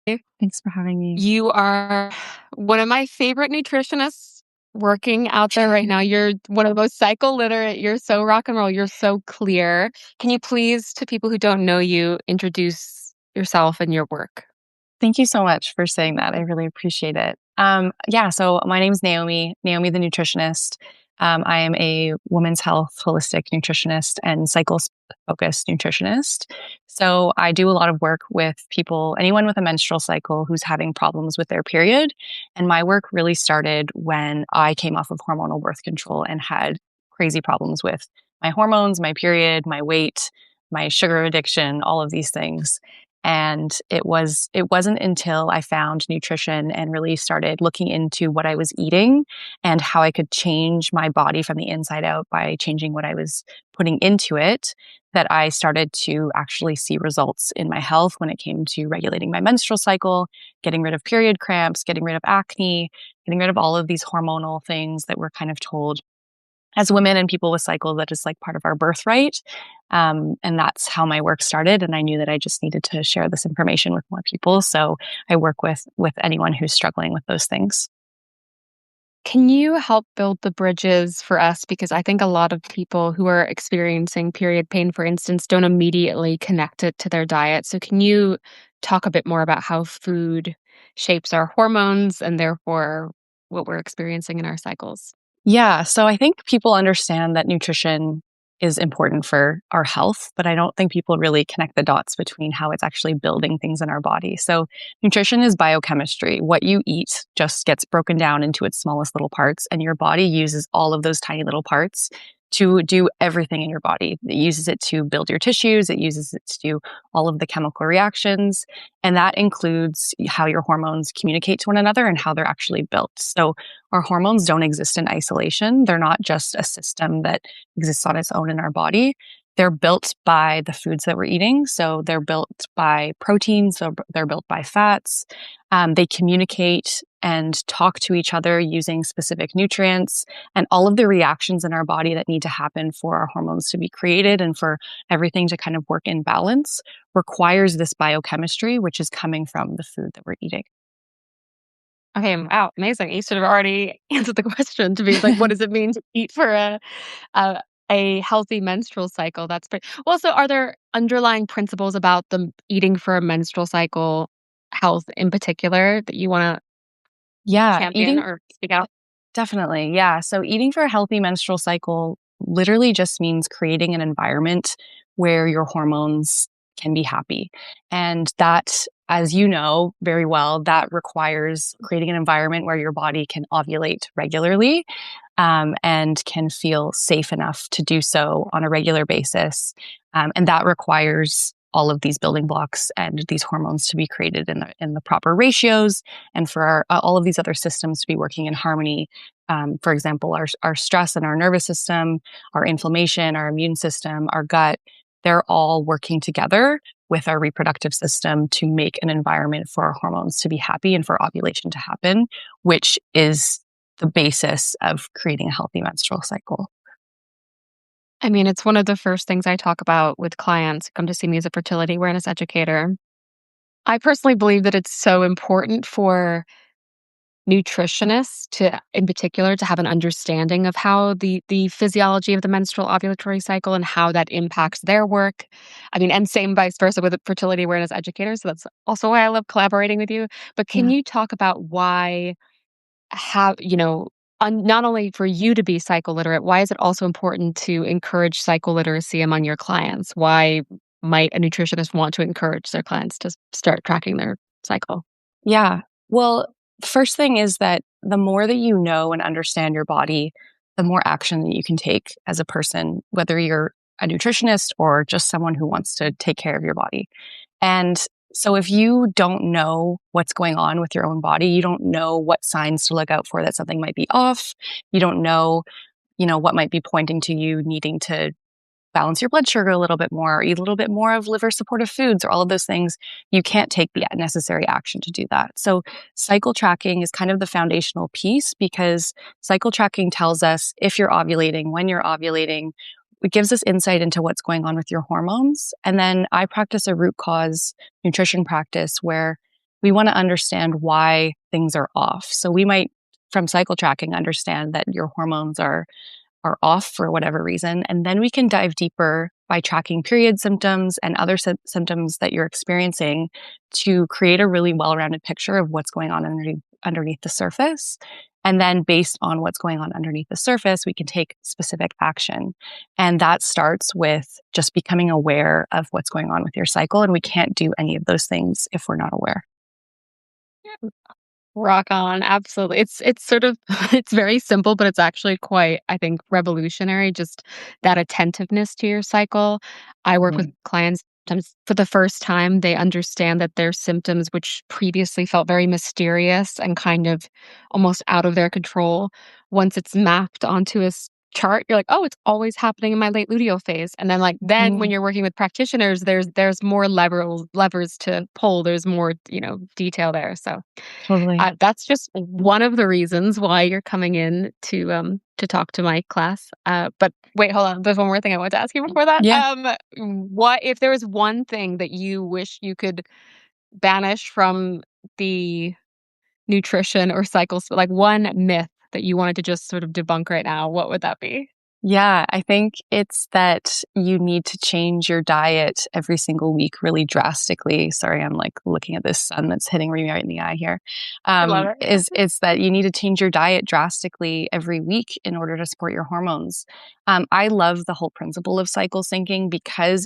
Thanks for having me. You are one of my favorite nutritionists working out there right now. You're one of the most cycle literate. You're so rock and roll. You're so clear. Can you please, to people who don't know you, introduce yourself and your work? Thank you so much for saying that. I really appreciate it. So my name is Naomi the nutritionist. I am a women's health holistic nutritionist and cycle focused nutritionist. So I do a lot of work with people, anyone with a menstrual cycle who's having problems with their period. And my work really started when I came off of hormonal birth control and had crazy problems with my hormones, my period, my weight, my sugar addiction, all of these things. And it wasn't until I found nutrition and really started looking into what I was eating and how I could change my body from the inside out by changing what I was putting into it that I started to actually see results in my health when it came to regulating my menstrual cycle, getting rid of period cramps, getting rid of acne, getting rid of all of these hormonal things that we're kind of told as women and people with cycle that is like part of our birthright. And that's how my work started. And I knew that I just needed to share this information with more people. So I work with anyone who's struggling with those things. Can you help build the bridges for us? Because I think a lot of people who are experiencing period pain, for instance, don't immediately connect it to their diet. So, can you talk a bit more about how food shapes our hormones and therefore what we're experiencing in our cycles? Yeah. So I think people understand that nutrition is important for our health, but I don't think people really connect the dots between how it's actually building things in our body. So nutrition is biochemistry. What you eat just gets broken down into its smallest little parts, and your body uses all of those tiny little parts to do everything in your body. It uses it to build your tissues. It uses it to do all of the chemical reactions. And that includes how your hormones communicate to one another and how they're actually built. So our hormones don't exist in isolation. They're not just a system that exists on its own in our body. They're built by the foods that we're eating. So they're built by proteins. So they're built by fats. They communicate and talk to each other using specific nutrients and all of the reactions in our body that need to happen for our hormones to be created and for everything to kind of work in balance requires this biochemistry, which is coming from the food that we're eating. Okay, wow, amazing. You sort of already answered the question to be like, what does it mean to eat for a, a healthy menstrual cycle? That's pretty. Well, so are there underlying principles about the eating for a menstrual cycle health in particular that you want to Yeah, champion eating or speak out? definitely. Yeah. So eating for a healthy menstrual cycle literally just means creating an environment where your hormones can be happy. And that, as you know very well, that requires creating an environment where your body can ovulate regularly, and can feel safe enough to do so on a regular basis. And that requires all of these building blocks and these hormones to be created in the proper ratios, and for all of these other systems to be working in harmony. For example, our stress and our nervous system, our inflammation, our immune system, our gut, they're all working together with our reproductive system to make an environment for our hormones to be happy and for ovulation to happen, which is the basis of creating a healthy menstrual cycle. I mean, it's one of the first things I talk about with clients who come to see me as a fertility awareness educator. I personally believe that it's so important for nutritionists to in particular to have an understanding of how the physiology of the menstrual ovulatory cycle and how that impacts their work. I mean, and same vice versa with fertility awareness educators. So that's also why I love collaborating with you. But can Yeah. you talk about why have not only for you to be cycle literate, why is it also important to encourage cycle literacy among your clients? Why might a nutritionist want to encourage their clients to start tracking their cycle? Yeah. Well, first thing is that the more that you know and understand your body, the more action that you can take as a person, whether you're a nutritionist or just someone who wants to take care of your body. And so if you don't know what's going on with your own body, you don't know what signs to look out for that something might be off, you don't know, what might be pointing to you needing to balance your blood sugar a little bit more, or eat a little bit more of liver supportive foods, or all of those things, you can't take the necessary action to do that. So cycle tracking is kind of the foundational piece because cycle tracking tells us if you're ovulating, when you're ovulating. It gives us insight into what's going on with your hormones. And then I practice a root cause nutrition practice where we want to understand why things are off. So we might, from cycle tracking, understand that your hormones are off for whatever reason. And then we can dive deeper by tracking period symptoms and other symptoms that you're experiencing to create a really well-rounded picture of what's going on underneath the surface. And then based on what's going on underneath the surface, we can take specific action. And that starts with just becoming aware of what's going on with your cycle. And we can't do any of those things if we're not aware. Rock on, absolutely. It's sort of it's very simple, but it's actually quite, I think, revolutionary, just that attentiveness to your cycle. I work with Mm. clients sometimes for the first time, they understand that their symptoms, which previously felt very mysterious and kind of almost out of their control, once it's mapped onto chart, you're like, "Oh, it's always happening in my late luteal phase." And then then when Mhm. you're working with practitioners, there's more levers to pull. There's more, detail there. So Totally. that's just one of the reasons why you're coming in to talk to my class. But wait, hold on. There's one more thing I want to ask you before that. Yeah. What if there was one thing that you wish you could banish from the nutrition or cycles, like one myth that you wanted to just sort of debunk right now? What would that be? Yeah, I think it's that you need to change your diet every single week really drastically. Sorry, I'm like looking at this sun that's hitting me right in the eye here. I love it. Is it's that you need to change your diet drastically every week in order to support your hormones. I love the whole principle of cycle syncing because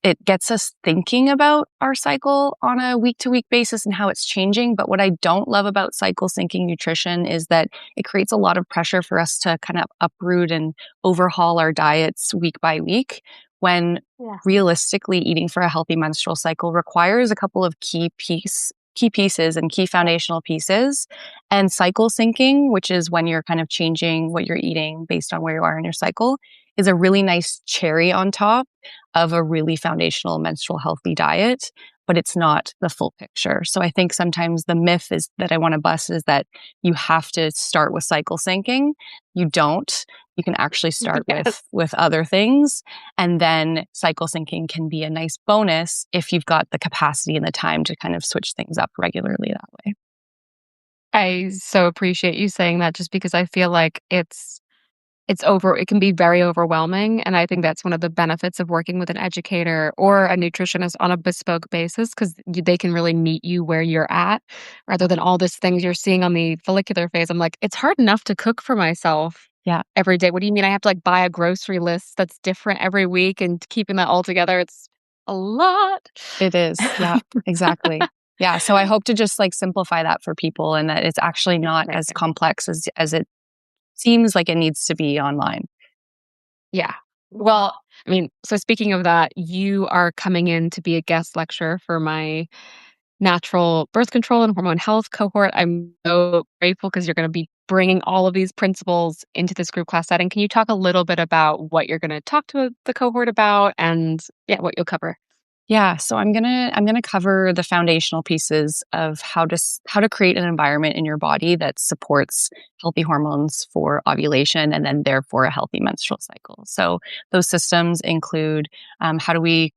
it gets us thinking about our cycle on a week to week basis and how it's changing. But what I don't love about cycle syncing nutrition is that it creates a lot of pressure for us to kind of uproot and overhaul our diets week by week when Yeah. realistically eating for a healthy menstrual cycle requires a couple of key pieces and key foundational pieces. And cycle syncing, which is when you're kind of changing what you're eating based on where you are in your cycle, is a really nice cherry on top of a really foundational menstrual healthy diet, but it's not the full picture. So I think sometimes the myth is that I want to bust is that you have to start with cycle syncing. You don't. You can actually start Yes. with other things, and then cycle syncing can be a nice bonus if you've got the capacity and the time to kind of switch things up regularly that way. I so appreciate you saying that just because I feel like it can be very overwhelming, and I think that's one of the benefits of working with an educator or a nutritionist on a bespoke basis, 'cause they can really meet you where you're at, rather than all these things you're seeing on the follicular phase. I'm like, "It's hard enough to cook for myself Yeah, every day. What do you mean I have to, buy a grocery list that's different every week and keeping that all together? It's a lot." it is. Yeah, exactly. Yeah, so I hope to just like simplify that for people and that it's actually not as Amazing. complex as it seems like it needs to be online. Yeah. Well, I mean, so speaking of that, you are coming in to be a guest lecturer for my natural birth control and hormone health cohort. I'm so grateful because you're going to be bringing all of these principles into this group class setting. Can you talk a little bit about what you're going to talk to the cohort about and yeah, what you'll cover? Yeah, so I'm gonna cover the foundational pieces of how to create an environment in your body that supports healthy hormones for ovulation and then therefore a healthy menstrual cycle. So those systems include how do we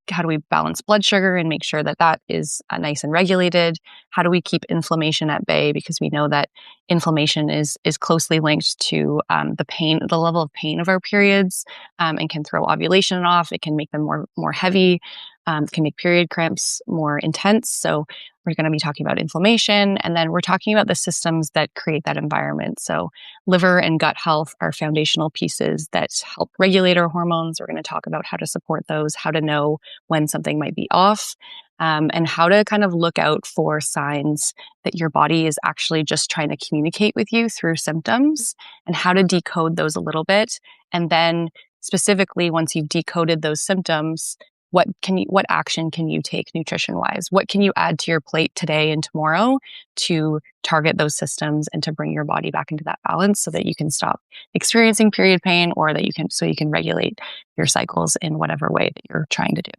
balance blood sugar and make sure that that is nice and regulated? How do we keep inflammation at bay because we know that inflammation is closely linked to the level of pain of our periods, and can throw ovulation off. It can make them more heavy, can make period cramps more intense. So we're going to be talking about inflammation, and then we're talking about the systems that create that environment. So liver and gut health are foundational pieces that help regulate our hormones. We're going to talk about how to support those, how to know when something might be off, and how to kind of look out for signs that your body is actually just trying to communicate with you through symptoms, and how to decode those a little bit. And then specifically, once you've decoded those symptoms, what action can you take nutrition wise? What can you add to your plate today and tomorrow to target those systems and to bring your body back into that balance so that you can stop experiencing period pain, or that you can regulate your cycles in whatever way that you're trying to do.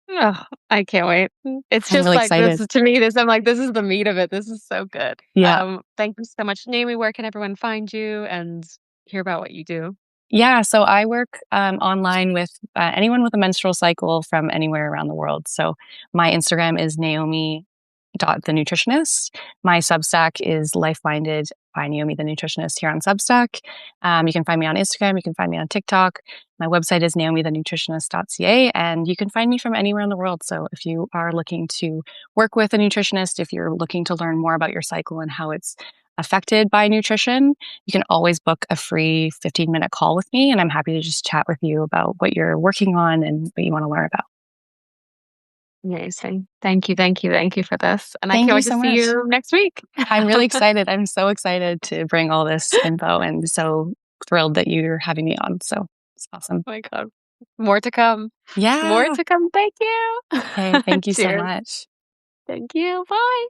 Oh, I can't wait. It's I'm just really like this excited. is to me, I'm like, this is the meat of it. This is so good. Yeah. Thank you so much. Naomi, where can everyone find you and hear about what you do? Yeah, so I work online with anyone with a menstrual cycle from anywhere around the world. So my Instagram is Naomi. The Nutritionist. My Substack is Life Minded by Naomi the Nutritionist here on Substack. You can find me on Instagram. You can find me on TikTok. My website is naomithenutritionist.ca, and you can find me from anywhere in the world. So if you are looking to work with a nutritionist, if you're looking to learn more about your cycle and how it's affected by nutrition, you can always book a free 15-minute call with me, and I'm happy to just chat with you about what you're working on and what you want to learn about. Amazing. Thank you, thank you, thank you for this. And I Thank can't you wait to so see much. you next week. I'm really excited. I'm so excited to bring all this info and so thrilled that you're having me on. So it's awesome. Oh my God. More to come. More Yeah. to come. Thank you. Okay. Thank you so Cheers. much. Thank you. Bye.